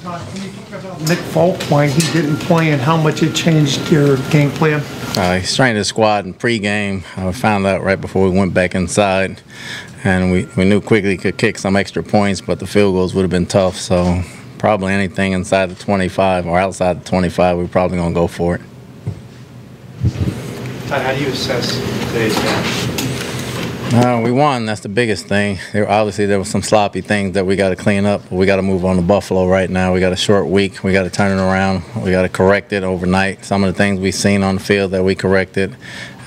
Todd, can you talk about Nick Folk, why he didn't play and how much it changed your game plan? He trained his squad in pregame. I found out right before we went back inside, and we knew quickly he could kick some extra points, but the field goals would have been tough. So probably anything inside the 25 or outside the 25, we're probably going to go for it. Todd, how do you assess today's game? We won. That's the biggest thing. Obviously, there were some sloppy things that we got to clean up. We got to move on to Buffalo right now. We got a short week. We got to turn it around. We got to correct it overnight. Some of the things we've seen on the field that we corrected,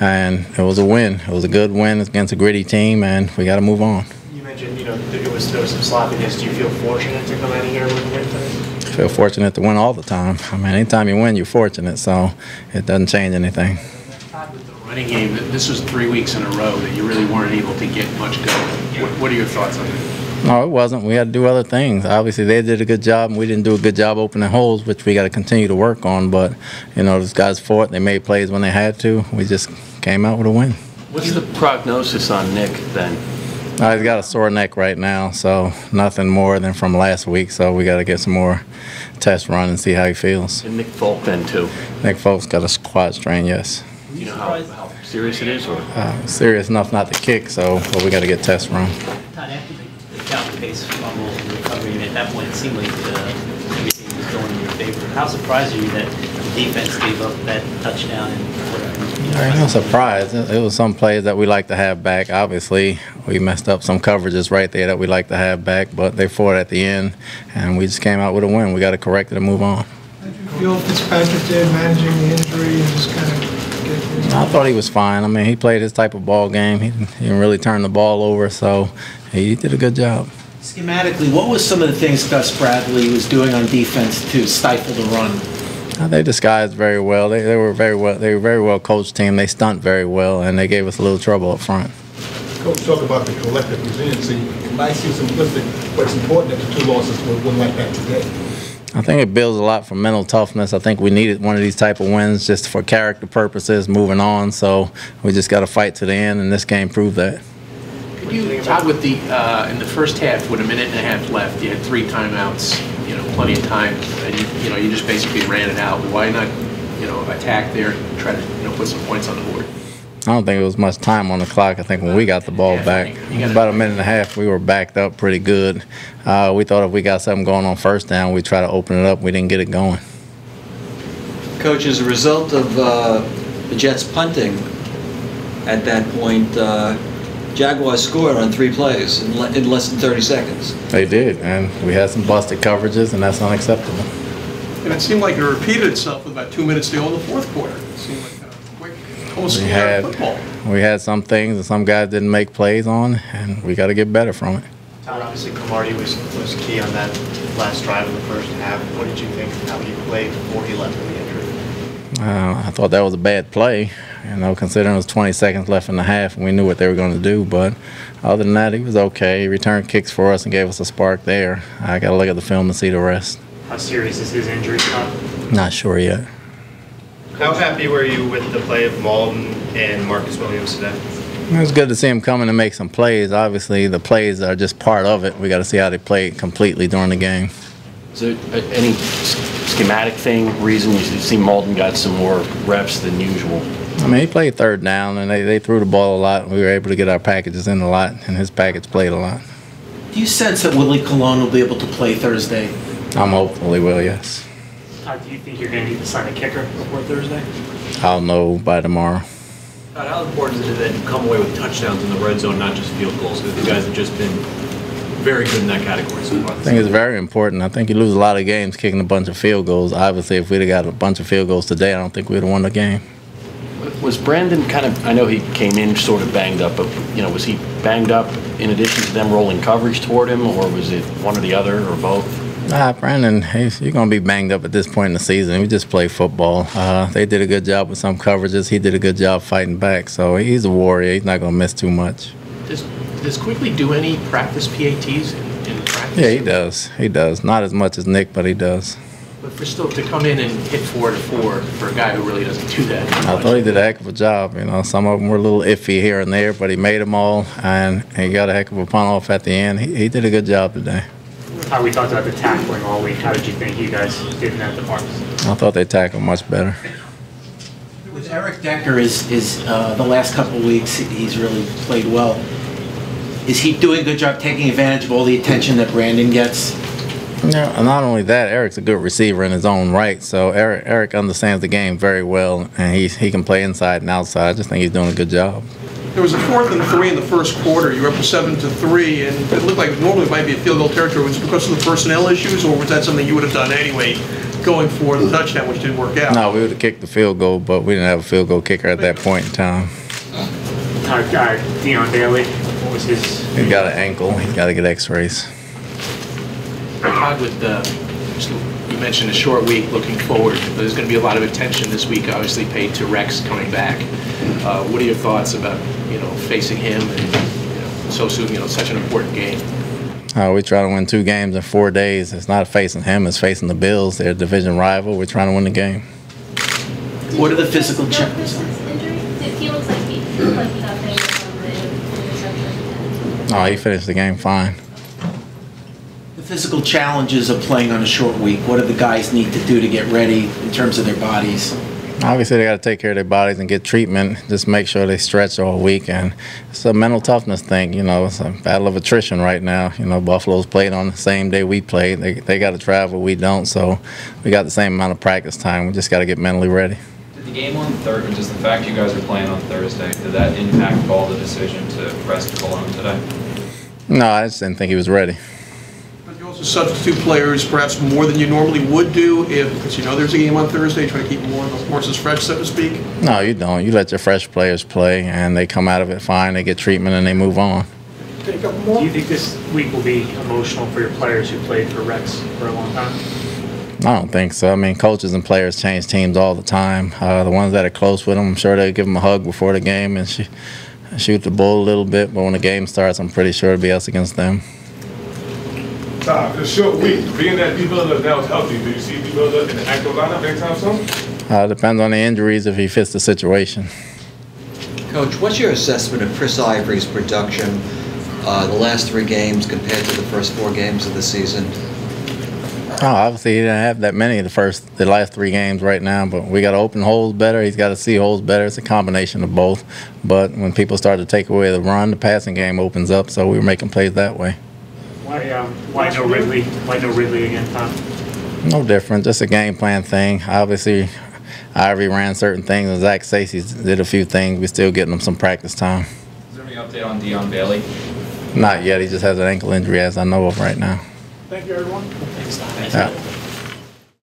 and it was a win. It was a good win against a gritty team, and we got to move on. You mentioned, there was some sloppiness. Do you feel fortunate to come out of here with a win today? I feel fortunate to win all the time. I mean, anytime you win, you're fortunate, so it doesn't change anything. With the running game, this was 3 weeks in a row that you really weren't able to get much going. What are your thoughts on that? No, it wasn't. We had to do other things. Obviously, they did a good job, and we didn't do a good job opening holes, which we got to continue to work on. But, those guys fought. They made plays when they had to. We just came out with a win. What's the prognosis on Nick then? He's got a sore neck right now, so nothing more than from last week. So we got to get some more tests run and see how he feels. And Nick Folk then, too? Nick Folk's got a quad strain, yes. Do you know how serious it is? Or? Serious enough not to kick, but we got to get tests run. Todd, after the Calvin Pace fumble and recovery, at that point it seemed like everything was going in your favor. How surprised are you that the defense gave up that touchdown? No surprise. It was some plays that we like to have back. Obviously, we messed up some coverages right there that we like to have back, but they fought at the end, and we just came out with a win. We got to correct it and move on. How did you feel Fitzpatrick did managing the injury and just kind of I thought he was fine. I mean, he played his type of ball game. He didn't really turn the ball over, so he did a good job. Schematically, what was some of the things Gus Bradley was doing on defense to stifle the run? They disguised very well. They were very well coached team. They stunt very well, and they gave us a little trouble up front. Coach, talk about the collective resiliency. It might seem simplistic, but it's important that the two losses were win like that today. I think it builds a lot for mental toughness. I think we needed one of these type of wins just for character purposes, moving on. So we just got to fight to the end, and this game proved that. Could you, Todd, with the in the first half, with a minute and a half left, you had 3 timeouts, plenty of time, and you just basically ran it out. Why not, attack there, and try to, put some points on the board? I don't think there was much time on the clock. I think when we got the ball back, about a minute and a half, we were backed up pretty good. We thought if we got something going on first down, we'd try to open it up. We didn't get it going. Coach, as a result of the Jets punting at that point, Jaguars scored on 3 plays in less than 30 seconds. They did, and we had some busted coverages, and that's unacceptable. And it seemed like it repeated itself with about 2 minutes to go in the fourth quarter. It seemed like we had some things that some guys didn't make plays on, and we got to get better from it. Todd, obviously Cromartie was key on that last drive in the first half. What did you think of how he played before he left with the injury? I thought that was a bad play, considering it was 20 seconds left in the half, and we knew what they were going to do. But other than that, he was okay. He returned kicks for us and gave us a spark there. I got to look at the film and see the rest. How serious is his injury, Todd? Not sure yet. How happy were you with the play of Malden and Marcus Williams today? It was good to see him come in and make some plays. Obviously, the plays are just part of it. We got to see how they play completely during the game. Is there any schematic reason you see Malden got some more reps than usual? I mean, he played third down, and they threw the ball a lot. We were able to get our packages in a lot, and his package played a lot. Do you sense that Willie Colon will be able to play Thursday? I'm hopeful he will, yes. Todd, do you think you're going to need to sign a kicker before Thursday? I'll know by tomorrow. Todd, how important is it that you come away with touchdowns in the red zone, not just field goals? Because you guys have just been very good in that category so far. I think it's very important. I think you lose a lot of games kicking a bunch of field goals. Obviously, if we'd have got a bunch of field goals today, I don't think we'd have won the game. Was Brandon I know he came in sort of banged up, but was he banged up in addition to them rolling coverage toward him, or was it one or the other, or both? Brandon, you're going to be banged up at this point in the season. We just play football. They did a good job with some coverages. He did a good job fighting back. So he's a warrior. He's not going to miss too much. Does Quigley do any practice PATs in practice? Yeah, he does. He does. Not as much as Nick, but he does. But for still to come in and hit 4-4 for a guy who really doesn't do that. I thought he did a heck of a job. Some of them were a little iffy here and there, but he made them all, and he got a heck of a punt off at the end. He did a good job today. We talked about the tackling all week. How did you think you guys did in that department? I thought they tackled much better. With Eric Decker is the last couple of weeks, he's really played well. Is he doing a good job taking advantage of all the attention that Brandon gets? Yeah, and not only that, Eric's a good receiver in his own right. So Eric understands the game very well, and he can play inside and outside. I just think he's doing a good job. There was a 4th and 3 in the first quarter. You were up to 7-3, and it looked like normally it might be a field goal territory. Was it because of the personnel issues, or was that something you would have done anyway, going for the touchdown, which didn't work out? No, we would have kicked the field goal, but we didn't have a field goal kicker at that point in time. Dion Bailey, what was his? He's got an ankle. He's got to get X-rays. Todd, you mentioned a short week looking forward. There's going to be a lot of attention this week, obviously paid to Rex coming back. What are your thoughts about facing him and so soon, such an important game? We try to win 2 games in 4 days. It's not facing him; it's facing the Bills. They're a division rival. We're trying to win the game. What are the physical challenges? He looks like he got banged up on the interception. Oh, he finished the game fine. The physical challenges of playing on a short week. What do the guys need to do to get ready in terms of their bodies? Obviously, they got to take care of their bodies and get treatment. Just make sure they stretch all week, and it's a mental toughness thing. It's a battle of attrition right now. Buffalo's played on the same day we played. They got to travel, we don't. So we got the same amount of practice time. We just got to get mentally ready. Did the game on Thursday, just the fact you guys are playing on Thursday, did that impact all the decision to rest Cologne today? No, I just didn't think he was ready. To substitute players perhaps more than you normally would do because there's a game on Thursday, try to keep more of the horses fresh, so to speak? No, you don't. You let your fresh players play, and they come out of it fine, they get treatment, and they move on. Do you think this week will be emotional for your players who played for Rex for a long time? I don't think so. I mean, coaches and players change teams all the time. The ones that are close with them, I'm sure they'll give them a hug before the game and shoot the bull a little bit, but when the game starts, I'm pretty sure it'll be us against them. Todd, it's a short week. Being that D-Builder now is healthy, do you see D-Builder in the active lineup anytime soon? Depends on the injuries, if he fits the situation. Coach, what's your assessment of Chris Ivory's production the last 3 games compared to the first 4 games of the season? Obviously, he didn't have that many the last 3 games right now, but we got to open holes better. He's got to see holes better. It's a combination of both. But when people start to take away the run, the passing game opens up, so we were making plays that way. Why no Ridley? Why no Ridley again, Tom? No different, just a game plan thing. Obviously, Ivory ran certain things, and Zach Stacey did a few things. We're still getting him some practice time. Is there any update on Dion Bailey? Not yet. He just has an ankle injury, as I know of right now. Thank you, everyone. Thanks, Tom. Yeah.